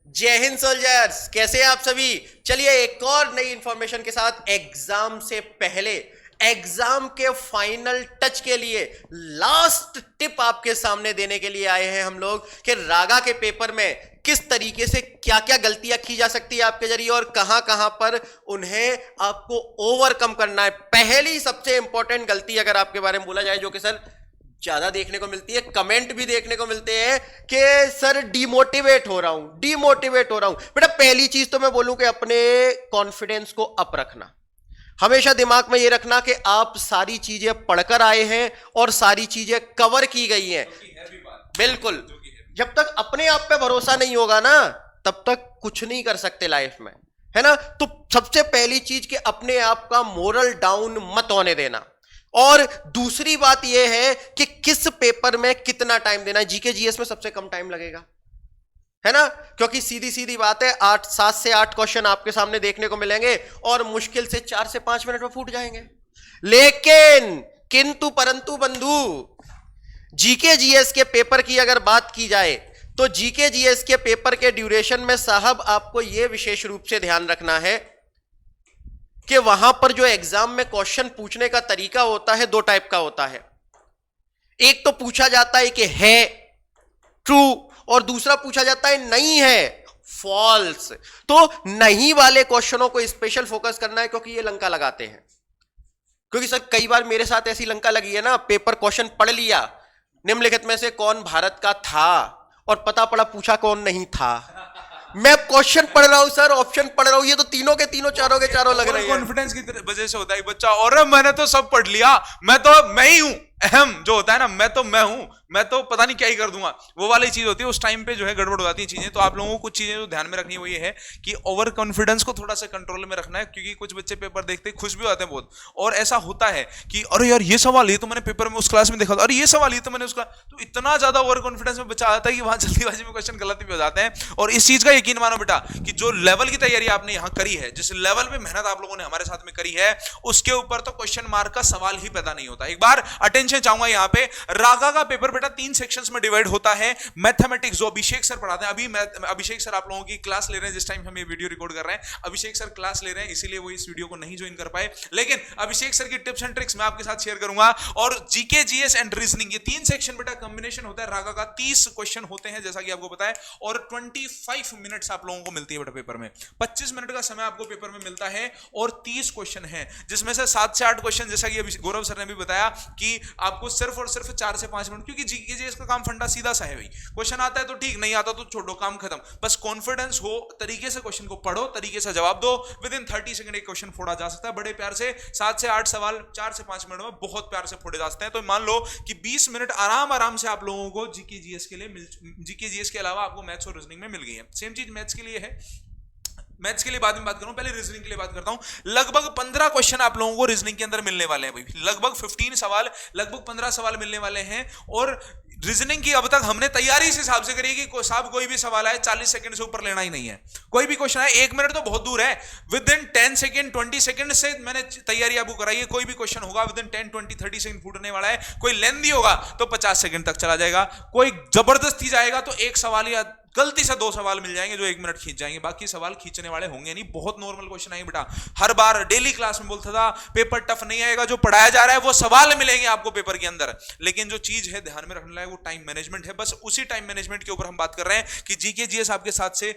जय हिंद सोल्जर्स, कैसे हैं आप सभी। चलिए एक और नई इंफॉर्मेशन के साथ एग्जाम से पहले एग्जाम के फाइनल टच के लिए लास्ट टिप आपके सामने देने के लिए आए हैं हम लोग कि रागा के पेपर में किस तरीके से क्या क्या गलतियां की जा सकती है आपके जरिए और कहां कहां पर उन्हें आपको ओवरकम करना है। पहली सबसे इंपॉर्टेंट गलती अगर आपके बारे में बोला जाए, जो कि सर ज्यादा देखने को मिलती है, कमेंट भी देखने को मिलते हैं कि सर डिमोटिवेट हो रहा हूं। बेटा पहली चीज तो मैं बोलूं कि अपने कॉन्फिडेंस को अप रखना। हमेशा दिमाग में यह रखना कि आप सारी चीजें पढ़कर आए हैं और सारी चीजें कवर की गई हैं। बिल्कुल, जब तक अपने आप पे भरोसा नहीं होगा ना तब तक कुछ नहीं कर सकते लाइफ में, है ना। तो सबसे पहली चीज कि अपने आप का मोरल डाउन मत होने देना। और दूसरी बात यह है कि किस पेपर में कितना टाइम देना है। जीके जीएस में सबसे कम टाइम लगेगा, है ना, क्योंकि सीधी सीधी बात है 7 से 8 क्वेश्चन आपके सामने देखने को मिलेंगे और मुश्किल से 4 से 5 मिनट में फूट जाएंगे। लेकिन किंतु परंतु बंधु, जीके जीएस के पेपर की अगर बात की जाए तो जीके जीएस के पेपर के ड्यूरेशन में साहब आपको यह विशेष रूप से ध्यान रखना है कि वहां पर जो एग्जाम में क्वेश्चन पूछने का तरीका होता है, 2 टाइप का होता है। एक तो पूछा जाता है कि है ट्रू और दूसरा पूछा जाता है नहीं है फॉल्स। तो नहीं वाले क्वेश्चनों को स्पेशल फोकस करना है क्योंकि ये लंका लगाते हैं। क्योंकि सर कई बार मेरे साथ ऐसी लंका लगी है ना, पेपर क्वेश्चन पढ़ लिया, निम्नलिखित में से कौन भारत का था और पता पड़ा पूछा कौन नहीं था। मैं क्वेश्चन पढ़ रहा हूं सर, ऑप्शन पढ़ रहा हूं, ये तो तीनों के तीनों चारों के चारों लग रहे हैं। कॉन्फिडेंस की वजह से होता है बच्चा, और मैंने तो सब पढ़ लिया, मैं ही हूं, अहम जो होता है ना, मैं हूं, मैं तो पता नहीं क्या ही कर दूंगा, वो वाली चीज होती है। उस टाइम पे जो है गड़बड़ हो जाती है चीजें। तो आप लोगों को कुछ चीजें जो ध्यान में रखनी है वो ये है कि ओवर कॉन्फिडेंस को थोड़ा सा कंट्रोल में रखना है, क्योंकि कुछ बच्चे पेपर देखते खुश भी होते हैं बहुत, और ऐसा होता है कि अरे यार ये सवाल ये तो मैंने पेपर में उस क्लास में देखा था, अरे ये सवाल ये तो मैंने उसका, तो इतना ज्यादा ओवर कॉन्फिडेंस में बच्चा आता है कि वहां जल्दीबाजी में क्वेश्चन गलत भी हो जाते हैं। और इस चीज का यकीन मानो बेटा कि जो लेवल की तैयारी आपने यहाँ करी है, जिस लेवल पे मेहनत आप लोगों ने हमारे साथ में करी है, उसके ऊपर तो क्वेश्चन मार्क का सवाल ही पैदा नहीं होता। एक बार अटेंशन चाहूंगा यहाँ पे, रागा का पेपर बेटा 3 सेक्शंस में डिवाइड होता है। मैथमेटिक्स जो अभिषेक सर पढ़ाते हैं, अभी अभिषेक सर आप लोगों की क्लास ले रहे हैं जिस टाइम हम ये वीडियो रिकॉर्ड कर रहे हैं, अभिषेक सर क्लास ले रहे हैं, इसीलिए वो इस वीडियो को नहीं ज्वाइन कर पाए। लेकिन अभिषेक सर की टिप्स एंड ट्रिक्स मैं आपके साथ शेयर करूंगा। और जीके जीएस एंड रीजनिंग, ये 3 सेक्शन बेटा कॉम्बिनेशन होता है रागा का। 30 क्वेश्चन होते हैं जैसा कि आपको पता है, और 25 मिनट्स आप लोगों को मिलती है बेटा पेपर में। 25 मिनट का समय आपको पेपर में मिलता है और 30 क्वेश्चन है, जिसमें से 7 से 8 क्वेश्चन, जैसा कि गौरव सर ने भी बताया कि आपको सिर्फ और सिर्फ 4 से 5 मिनट, क्योंकि जीके जीएस का काम फंडा सीधा सा है भाई। क्वेश्चन आता है तो ठीक, नहीं आता तो छोड़ो, काम खत्म। बस कॉन्फिडेंस हो, तरीके से क्वेश्चन को पढ़ो, तरीके से जवाब दो, विद इन 30 सेकंड एक क्वेश्चन फोड़ा जा सकता है बड़े प्यार से। 7 से 8 सवाल 4 से 5 मिनट में बहुत प्यार से फोड़े जा सकते हैं। तो मान लो कि 20 मिनट आराम से आप लोगों को जीके जीएस के लिए जीके जीएस के अलावा आपको मैथ्स और रीजनिंग में मिल गई है। सेम चीज मैथ्स के लिए है, मैथ्स के लिए बाद में बात करूं, पहले रीजनिंग के लिए बात करता हूं। लगभग 15 क्वेश्चन आप लोगों को रीजनिंग के अंदर मिलने वाले हैं भाई, लगभग 15 सवाल, लगभग 15 सवाल मिलने वाले हैं। और रीजनिंग की अब तक हमने तैयारी इस हिसाब से करी है कि साहब कोई भी सवाल आए 40 सेकंड से ऊपर लेना ही नहीं है। कोई भी क्वेश्चन आए 1 मिनट तो बहुत दूर है, विद इन 10 सेकंड 20 सेकंड से मैंने तैयारी आपको कराई है। कोई भी क्वेश्चन होगा विद इन 10 20 30 सेकंड फूटने वाला है। कोई लेंथी होगा तो 50 सेकंड तक चला जाएगा, कोई जबरदस्ती जाएगा तो एक सवाल या गलती से 2 सवाल मिल जाएंगे जो 1 मिनट खींच जाएंगे, बाकी सवाल खींचने वाले होंगे नहीं। बहुत नॉर्मल क्वेश्चन आएंगे बेटा। हर बार डेली क्लास में बोलता था पेपर टफ नहीं आएगा, जो पढ़ाया जा रहा है वो सवाल मिलेंगे आपको पेपर के अंदर। लेकिन जो चीज है ध्यान में रखने लायक वो टाइम मैनेजमेंट है। बस उसी टाइम मैनेजमेंट के ऊपर हम बात कर रहे हैं कि जीके जीएस आपके 7 से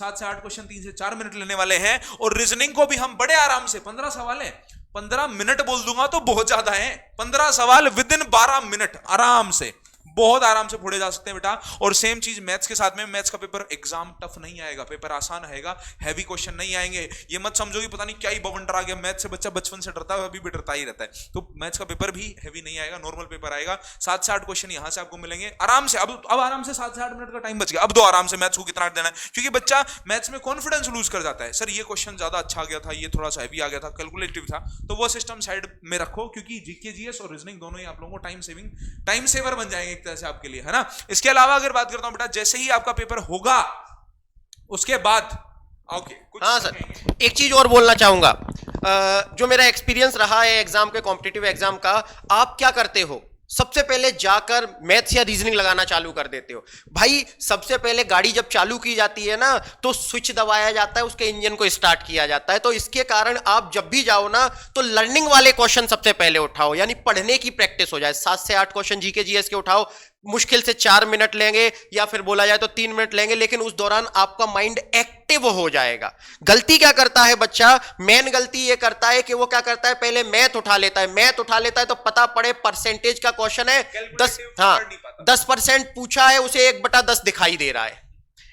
8 क्वेश्चन 3 से 4 मिनट लेने वाले हैं, और रीजनिंग को भी हम बड़े आराम से 15 सवाल है, 15 मिनट बोल दूंगा तो बहुत ज्यादा है, 15 सवाल विद इन 12 मिनट आराम से, बहुत आराम से फोड़े जा सकते हैं बेटा। और सेम चीज मैथ्स के साथ में, मैथ्स का पेपर एग्जाम टफ नहीं आएगा, पेपर आसान आएगा, हैवी क्वेश्चन नहीं आएंगे। ये मत समझो कि पता नहीं क्या ही बवंडर आ गया, मैथ्स से बच्चा बचपन से डरता है, अभी भी डरता ही रहता है। तो मैथ्स का पेपर भी हैवी नहीं आएगा, नॉर्मल पेपर आएगा। 7 से 8 क्वेश्चन यहां से आपको मिलेंगे आराम से। अब आराम से 7 से 8 मिनट का टाइम बच गया। अब दो आराम से मैथ्स को कितना देना है, क्योंकि बच्चा मैथ्स में कॉन्फिडेंस लूज कर जाता है। सर ये क्वेश्चन ज्यादा अच्छा आ गया था, ये थोड़ा सा हैवी आ गया था, कैलकुलेटिव था, तो वो सिस्टम साइड में रखो, क्योंकि जीके जीएस और रीजनिंग दोनों ही आप लोगों को टाइम सेवर बन जाएंगे एक तरह से आपके लिए, है ना। इसके अलावा अगर बात करता हूं बेटा, जैसे ही आपका पेपर होगा उसके बाद हाँ सर, एक चीज और बोलना चाहूंगा। जो मेरा एक्सपीरियंस रहा है एग्जाम के, कॉम्पिटिटिव एग्जाम का, आप क्या करते हो सबसे पहले जाकर मैथ्स या रीजनिंग लगाना चालू कर देते हो। भाई सबसे पहले गाड़ी जब चालू की जाती है ना तो स्विच दबाया जाता है, उसके इंजन को स्टार्ट किया जाता है। तो इसके कारण आप जब भी जाओ ना तो लर्निंग वाले क्वेश्चन सबसे पहले उठाओ, यानी पढ़ने की प्रैक्टिस हो जाए। 7 से 8 क्वेश्चन जीके जीएस के उठाओ, मुश्किल से 4 मिनट लेंगे या फिर बोला जाए तो 3 मिनट लेंगे, लेकिन उस दौरान आपका माइंड एक्टिव हो जाएगा। गलती क्या करता है बच्चा, मेन गलती ये करता है कि वो क्या करता है, पहले मैथ उठा लेता है। मैथ उठा लेता है तो पता पड़े परसेंटेज का क्वेश्चन है, 10% पूछा है, उसे 1/10 दिखाई दे रहा है,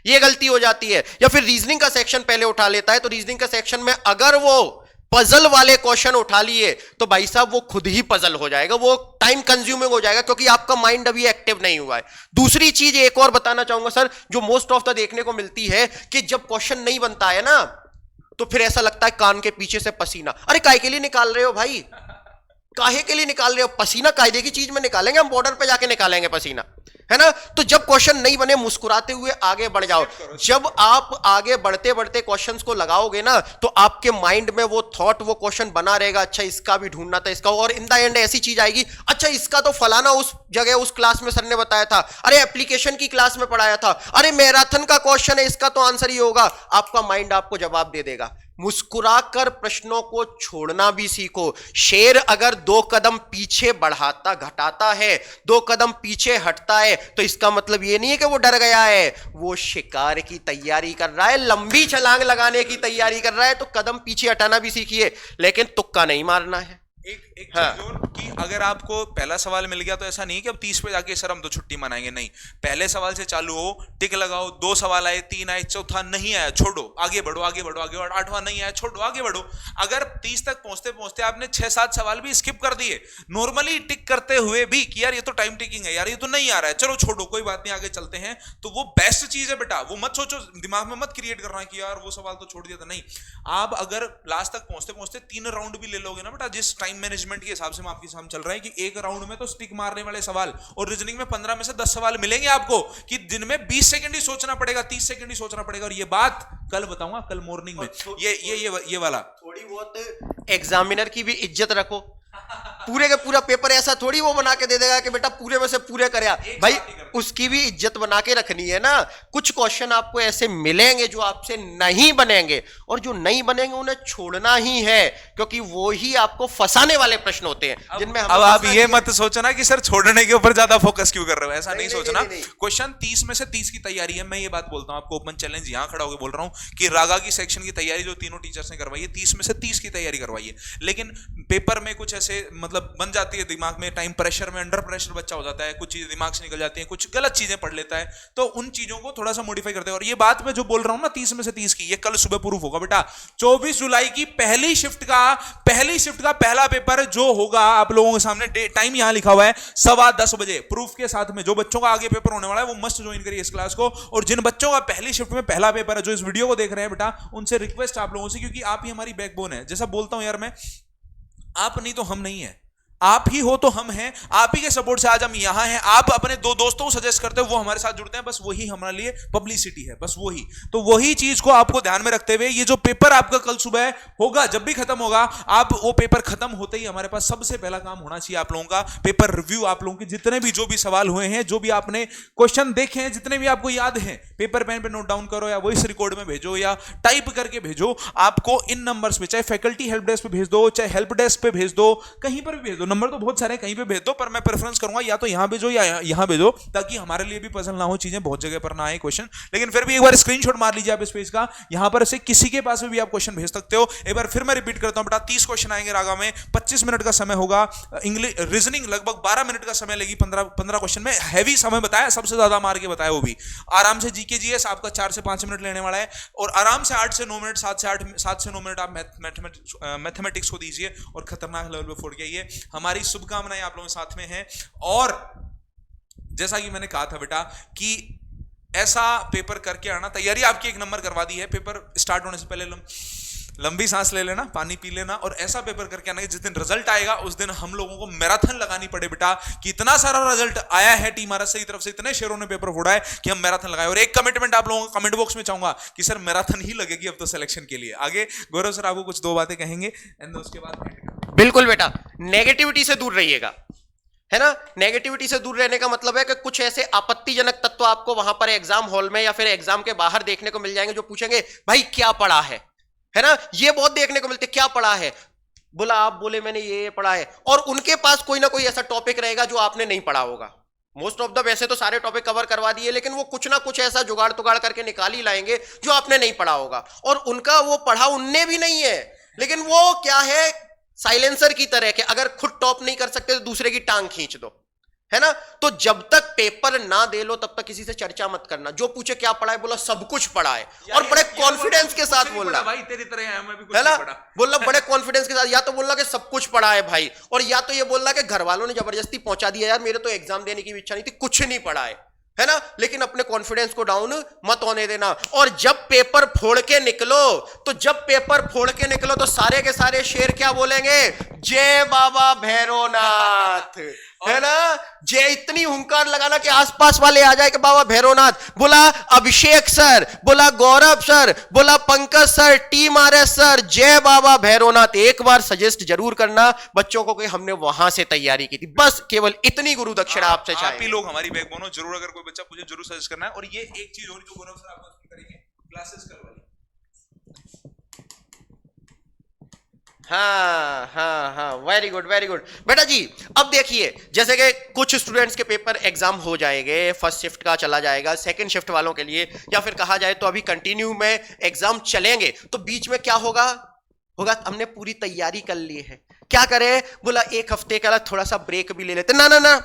ये गलती हो जाती है। या फिर रीजनिंग का सेक्शन पहले उठा लेता है, तो रीजनिंग का सेक्शन में अगर वो पजल वाले क्वेश्चन उठा लिए तो भाई साहब वो खुद ही पजल हो जाएगा, वो टाइम कंज्यूमिंग हो जाएगा, क्योंकि आपका माइंड अभी एक्टिव नहीं हुआ है। दूसरी चीज एक और बताना चाहूंगा सर, जो मोस्ट ऑफ द देखने को मिलती है कि जब क्वेश्चन नहीं बनता है ना तो फिर ऐसा लगता है कान के पीछे से पसीना। अरे काहे के लिए निकाल रहे हो भाई, काहे के लिए निकाल रहे हो पसीना? कायदे की चीज में निकालेंगे हम, बॉर्डर पे जाके निकालेंगे पसीना, है ना। तो जब क्वेश्चन नहीं बने मुस्कुराते हुए आगे बढ़ जाओ। जब आप आगे बढ़ते बढ़ते क्वेश्चंस को लगाओगे ना तो आपके माइंड में वो थॉट, वो क्वेश्चन बना रहेगा, अच्छा इसका भी ढूंढना था इसका, और इन द एंड ऐसी चीज आएगी, अच्छा इसका तो फलाना उस जगह उस क्लास में सर ने बताया था, अरे एप्लीकेशन की क्लास में पढ़ाया था, अरे मैराथन का क्वेश्चन है इसका तो आंसर ही होगा। आपका माइंड आपको जवाब दे देगा। मुस्कुराकर प्रश्नों को छोड़ना भी सीखो। शेर अगर 2 कदम पीछे बढ़ाता घटाता है, 2 कदम पीछे हटता है, तो इसका मतलब यह नहीं है कि वो डर गया है, वो शिकार की तैयारी कर रहा है, लंबी छलांग लगाने की तैयारी कर रहा है। तो कदम पीछे हटाना भी सीखिए, लेकिन तुक्का नहीं मारना है। एक चीज और कि अगर आपको पहला सवाल मिल गया तो ऐसा नहीं कि अब 30 पे जाके सर हम तो छुट्टी मनाएंगे, नहीं, पहले सवाल से चालू हो, टिक लगाओ, 2 सवाल आए, 3 आए, चौथा नहीं आया, छोड़ो, आगे बढ़ो, आगे बढ़ो, आगे बढ़ो, 8वां नहीं आया, छोड़ो, आगे बढ़ो। अगर 30 तक पहुंचते पहुंचते आपने 6-7 सवाल भी स्किप कर दिए नॉर्मली टिक करते हुए भी कि यार ये तो टाइम टिकिंग है, यार ये तो नहीं आ रहा है, चलो छोड़ो, कोई बात नहीं, आगे चलते हैं, तो वो बेस्ट चीज है बेटा। वो मत सोचो, दिमाग में मत क्रिएट करना कि यार वो सवाल तो छोड़ दिया था, नहीं। आप अगर लास्ट तक पहुंचते पहुंचते 3 राउंड भी ले लोगे ना बेटा, जिस टाइम मैनेजमेंट के हिसाब से आपके सामने चल रहा है कि एक राउंड में तो स्टिक मारने वाले सवाल, और रीजनिंग में 15 में से 10 सवाल मिलेंगे आपको कि दिन में 20 सेकंड ही सोचना पड़ेगा, 30 सेकंड ही सोचना पड़ेगा। और ये बात कल बताऊंगा, कल मॉर्निंग में, ये वाला। थोड़ी बहुत एग्जामिनर की भी इज्जत रखो। पूरे का पूरा पेपर ऐसा थोड़ी वो बना के दे देगा कि बेटा पूरे में से पूरे कर, भाई उसकी भी इज्जत बना के रखनी है ना। कुछ क्वेश्चन आपको ऐसे मिलेंगे जो आपसे नहीं बनेंगे, और जो नहीं बनेंगे उन्हें छोड़ना ही है, क्योंकि वो ही आपको फंसाने वाले प्रश्न होते हैं जिनमें अब आप ये मत सोचना कि सर छोड़ने के ऊपर ज्यादा फोकस क्यों कर रहे हो, ऐसा नहीं सोचना। क्वेश्चन 30 में से 30 की तैयारी है। मैं ये बात बोलता हूं आपको, ओपन चैलेंज यहां खड़ा होकर बोल रहा हूं कि रागा की सेक्शन की तैयारी जो तीनों टीचर्स ने करवाई है, 30 में से 30 की तैयारी करवाई है। लेकिन पेपर में कुछ ऐसे मतलब बन जाती है दिमाग में, टाइम प्रेशर में, अंडर प्रेशर बच्चा हो जाता है, कुछ चीजें दिमाग से निकल जाती हैं, कुछ गलत चीजें पढ़ लेता है, तो उन चीजों को थोड़ा सा मॉडिफाई करते हैं। और ये बात मैं जो बोल रहा हूं ना 30 में से 30 की, ये कल सुबह प्रूफ होगा बेटा। 24 जुलाई की पहली शिफ्ट का पहला पेपर जो होगा आप लोगों के सामने, टाइम यहां लिखा हुआ है 10:15 बजे, प्रूफ के साथ में। जो बच्चों का आगे पेपर होने वाला है वो मस्ट ज्वाइन करिए इस क्लास को। और जिन बच्चों का पहली शिफ्ट में पहला पेपर है, जो इस वीडियो को देख रहे हैं बेटा, उनसे रिक्वेस्ट आप लोगों से, क्योंकि आप ही हमारी बैकबोन है। जैसा बोलता हूं यार मैं, आप नहीं तो हम नहीं है, आप ही हो तो हम हैं, आप ही के सपोर्ट से आज हम यहां हैं। आप अपने 2 दोस्तों को सजेस्ट करते हो, वो हमारे साथ जुड़ते हैं, बस वही हमारे लिए पब्लिसिटी है, बस वही। तो वही चीज को आपको ध्यान में रखते हुए, ये जो पेपर आपका कल सुबह होगा, जब भी खत्म होगा, आप वो पेपर खत्म होते ही हमारे पास सबसे पहला काम होना चाहिए आप लोगों का पेपर रिव्यू। आप लोगों के जितने भी जो भी सवाल हुए हैं, जो भी आपने क्वेश्चन देखे हैं, जितने भी आपको याद हैं, पेपर पेन पे नोट डाउन करो या वॉइस रिकॉर्ड में भेजो या टाइप करके भेजो। आपको इन नंबर्स पे, चाहे फैकल्टी हेल्प डेस्क पे भेज दो, चाहे हेल्प डेस्क पे भेज दो, कहीं पर भी भेज दो। नंबर तो बहुत सारे, कहीं पे भेज दो, पर मैं प्रेफरेंस करूंगा या तो यहां भेजो या यहां भेजो, ताकि हमारे लिए भी पजल ना हो, चीजें बहुत जगह पर ना आए क्वेश्चन। लेकिन फिर भी एक बार स्क्रीनशॉट मार लीजिए आप इस पेज का, यहां पर से किसी के पास भी आप क्वेश्चन भेज सकते हो। एक बार फिर मैं रिपीट करता हूं बेटा, 30 क्वेश्चन आएंगे रागा में, 25 मिनट का समय होगा। इंग्लिश रीजनिंग लगभग 12 मिनट का समय लेगी, 15 क्वेश्चन में। हैवी समय बताया, सबसे ज्यादा मार के बताया वो भी। आराम से जीके जीएस आपका 4 से 5 मिनट लेने वाला है, और आराम से 8 से 9 मिनट, 7 से 9 मिनट आप मैथमेटिक्स को दीजिए और खतरनाक लेवल पे फोड़ के आइए। हमारी शुभकामनाएं आप लोगों के साथ में है। और जैसा कि मैंने कहा था बेटा कि ऐसा पेपर करके आना, तैयारी आपकी 1 नंबर करवा दी है। पेपर स्टार्ट होने से पहले लंबी सांस ले लेना, पानी पी लेना, और ऐसा पेपर करके आना कि जिस दिन रिजल्ट आएगा उस दिन हम लोगों को मैराथन लगानी पड़े बेटा, कि इतना सारा रिजल्ट आया है टीम आरएस की तरफ से, इतने शेरों ने पेपर फोड़ा है कि हम मैराथन लगाए। और एक कमिटमेंट आप लोगों को कमेंट बॉक्स में चाहूंगा कि सर मैराथन ही लगेगी अब तो सिलेक्शन के लिए। आगे गौरव सर आपको कुछ 2 बातें कहेंगे एंड उसके बाद। बिल्कुल बेटा, नेगेटिविटी से दूर रहिएगा, है ना। नेगेटिविटी से दूर रहने का मतलब है कि कुछ ऐसे आपत्तिजनक तत्व आपको वहां पर एग्जाम हॉल में या फिर एग्जाम के बाहर देखने को मिल जाएंगे जो पूछेंगे भाई क्या पढ़ा है ना। ये बहुत देखने को मिलते, क्या पढ़ा है, बोला आप बोले मैंने ये पढ़ा है, और उनके पास कोई ना कोई ऐसा टॉपिक रहेगा जो आपने नहीं पढ़ा होगा। मोस्ट ऑफ द वैसे तो सारे टॉपिक कवर करवा दिए, लेकिन वो कुछ ना कुछ ऐसा जुगाड़ तुगाड़ करके निकाल ही लाएंगे जो आपने नहीं पढ़ा होगा, और उनका वो पढ़ा उनने भी नहीं है, लेकिन वो क्या है, साइलेंसर की तरह के अगर खुद टॉप नहीं कर सकते तो दूसरे की टांग खींच दो, है ना। तो जब तक पेपर ना दे लो तब तक किसी से चर्चा मत करना। जो पूछे क्या पढ़ा है, बोला सब कुछ पढ़ा है, और बड़े कॉन्फिडेंस के साथ बोलना भाई तेरी तरह है, मैं भी कुछ है ना, नहीं पढ़ा। बोलना बड़े कॉन्फिडेंस के साथ, या तो बोलना कि सब कुछ पढ़ा है भाई, और या तो ये बोलना कि घर वालों ने जबरदस्ती पहुंचा दिया, यार मेरे तो एग्जाम देने की इच्छा नहीं थी, कुछ नहीं पढ़ा है ना। लेकिन अपने कॉन्फिडेंस को डाउन मत होने देना। और जब पेपर फोड़ के निकलो तो सारे के सारे शेर क्या बोलेंगे, जय बाबा भैरवनाथ, है ना। जय इतनी हुंकार लगाना कि आसपास वाले आ जाए कि बाबा भैरवनाथ, बोला अभिषेक सर, बोला गौरव सर, बोला Pankaj sir, team RS sir, जय बाबा भैरवनाथ। एक बार सजेस्ट जरूर करना बच्चों को कि हमने वहां से तैयारी की थी, बस केवल इतनी गुरु दक्षिणा आपसे चाहिए। आप ही लोग हमारी बैकबोन हो, जरूर अगर कोई बच्चा मुझे जरूर सजेस्ट करना है। और ये एक चीज और जो गौरव सर आपको करेंगे, क्लासेस करवाइए। हाँ, वेरी गुड बेटा जी। अब देखिए, जैसे कि कुछ स्टूडेंट्स के पेपर एग्जाम हो जाएंगे, फर्स्ट शिफ्ट का चला जाएगा, सेकंड शिफ्ट वालों के लिए, या फिर कहा जाए तो अभी कंटिन्यू में एग्जाम चलेंगे, तो बीच में क्या होगा, हमने पूरी तैयारी कर ली है, क्या करें, बोला एक हफ्ते का थोड़ा सा ब्रेक भी ले लेते। ना,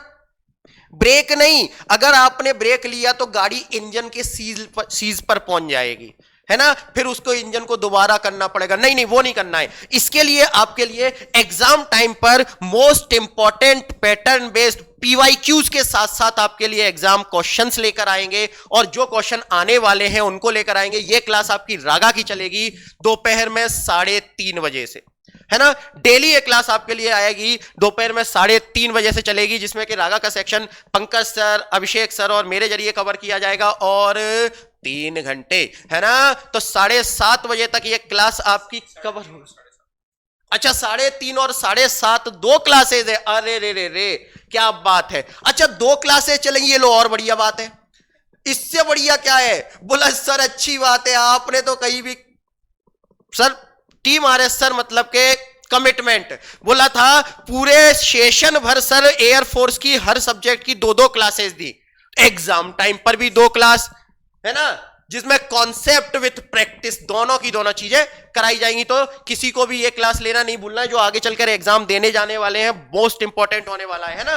ब्रेक नहीं, अगर आपने ब्रेक लिया तो गाड़ी इंजन के सीज पर पहुंच जाएगी, है ना, फिर उसको इंजन को दोबारा करना पड़ेगा। नहीं, वो नहीं करना है। इसके लिए आपके लिए एग्जाम टाइम पर most important pattern based PYQs के साथ साथ आपके लिए एग्जाम क्वेश्चंस लेकर आएंगे, और जो क्वेश्चन आने वाले हैं उनको लेकर आएंगे। ये क्लास आपकी रागा की चलेगी दोपहर में 3:30 बजे से, है ना। डेली ये क्लास आपके लिए आएगी दोपहर में 3:30 बजे से चलेगी, जिसमें कि रागा का सेक्शन पंकज सर, अभिषेक सर और मेरे जरिए कवर किया जाएगा, और 3 घंटे, है ना। तो 7:30 बजे तक ये क्लास आपकी कवर होगी। अच्छा, 3:30 और 7:30 2 क्लासेज है। अरे रे, क्या बात है। अच्छा, 2 क्लासेज चलेंगी, ये लो और बढ़िया बात है। इससे बढ़िया क्या है, बोला सर अच्छी बात है, आपने तो कहीं भी सर टीम आरएस सर मतलब के कमिटमेंट, बोला था पूरे सेशन भर सर एयरफोर्स की हर सब्जेक्ट की 2-2 क्लासेस दी, एग्जाम टाइम पर भी 2 क्लास, है ना, जिसमें कॉन्सेप्ट विथ प्रैक्टिस दोनों की दोनों चीजें कराई जाएंगी। तो किसी को भी ये क्लास लेना नहीं भूलना है, जो आगे चलकर एग्जाम देने जाने वाले हैं, मोस्ट इंपॉर्टेंट होने वाला है ना।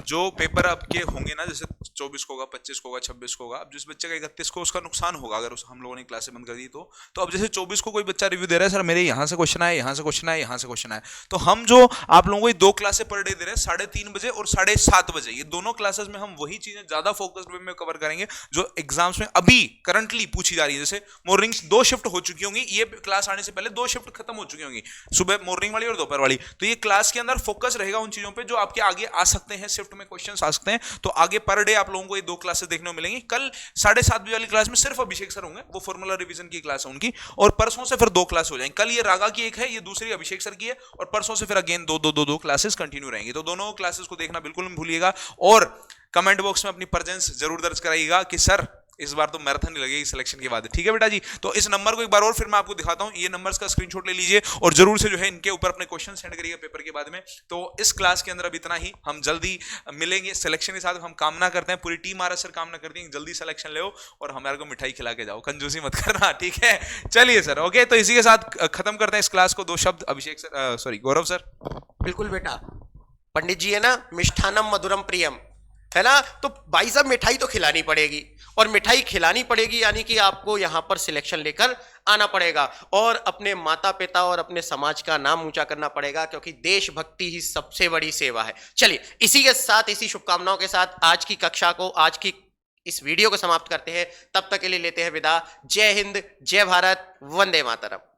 जो पेपर आपके होंगे ना, जैसे 24 को होगा, 25 को होगा, 26 को होगा, अब जिस बच्चे का 31 को उसका नुकसान होगा अगर हम लोगों ने क्लासें बंद कर दी तो अब जैसे 24 को कोई बच्चा रिव्यू दे रहा है, सर मेरे यहाँ से क्वेश्चन आए, यहाँ से क्वेश्चन आए, यहाँ से क्वेश्चन आए, तो हम जो आप लोगों को 2 क्लासें पर डे दे रहे हैं 3:30 बजे और 7:30 बजे, ये दोनों क्लासेस में हम वही चीजें ज्यादा फोकस्ड वे में कवर करेंगे जो एग्जाम्स में अभी करंटली पूछी जा रही है। जैसे मॉर्निंग 2 शिफ्ट हो चुकी होंगी, ये क्लास आने से पहले 2 शिफ्ट खत्म हो चुकी होंगी, सुबह मॉर्निंग वाली और दोपहर वाली, तो ये क्लास के अंदर फोकस रहेगा उन चीजों पे जो आपके आगे आ सकते हैं, शिफ्ट में क्वेश्चन आ सकते हैं। तो आगे पर डे आप लोगों को ये 2 क्लासेस देखने को मिलेंगी। कल 7:30 बजे वाली क्लास में सिर्फ अभिषेक सर होंगे, वो फॉर्मूला रिवीजन की क्लास है उनकी, और परसों से फिर 2 क्लास हो जाएंगी। कल ये रागा की एक है, ये दूसरी अभिषेक सर की है, और परसों से फिर अगेन 2 क्लासेस कंटिन्यू रहेंगी। तो दोनों क्लासेस को देखना बिल्कुल मत भूलिएगा, और कमेंट बॉक्स में अपनी प्रेजेंस जरूर दर्ज कराइएगा कि सर इस बार तो मैराथन नहीं लगेगी सिलेक्शन के बाद, ठीक है बेटा जी। तो इस नंबर को एक बार और फिर मैं आपको दिखाता हूं, ये नंबर्स का स्क्रीनशॉट ले लीजिए और जरूर से जो है इनके ऊपर अपने क्वेश्चन सेंड करिएगा पेपर के बाद में। तो इस क्लास के अंदर अब इतना ही, हम जल्दी मिलेंगे सिलेक्शन के साथ। हम कामना करते हैं, पूरी टीम आरएस सर कामना करती है जल्दी सिलेक्शन ले और हमारे को मिठाई खिला के जाओ, कंजूसी मत करना, ठीक है। चलिए सर, ओके, तो इसी के साथ खत्म करते हैं इस क्लास को। 2 शब्द अभिषेक सर, सॉरी गौरव सर। बिल्कुल बेटा, पंडित जी है ना, मिष्ठानम मधुरम प्रियम, है ना। तो भाई साहब मिठाई तो खिलानी पड़ेगी, और मिठाई खिलानी पड़ेगी यानी कि आपको यहां पर सिलेक्शन लेकर आना पड़ेगा, और अपने माता पिता और अपने समाज का नाम ऊंचा करना पड़ेगा, क्योंकि देशभक्ति ही सबसे बड़ी सेवा है। चलिए, इसी के साथ, इसी शुभकामनाओं के साथ आज की कक्षा को, आज की इस वीडियो को समाप्त करते हैं। तब तक के लिए लेते हैं विदा। जय हिंद, जय भारत, वंदे मातरम।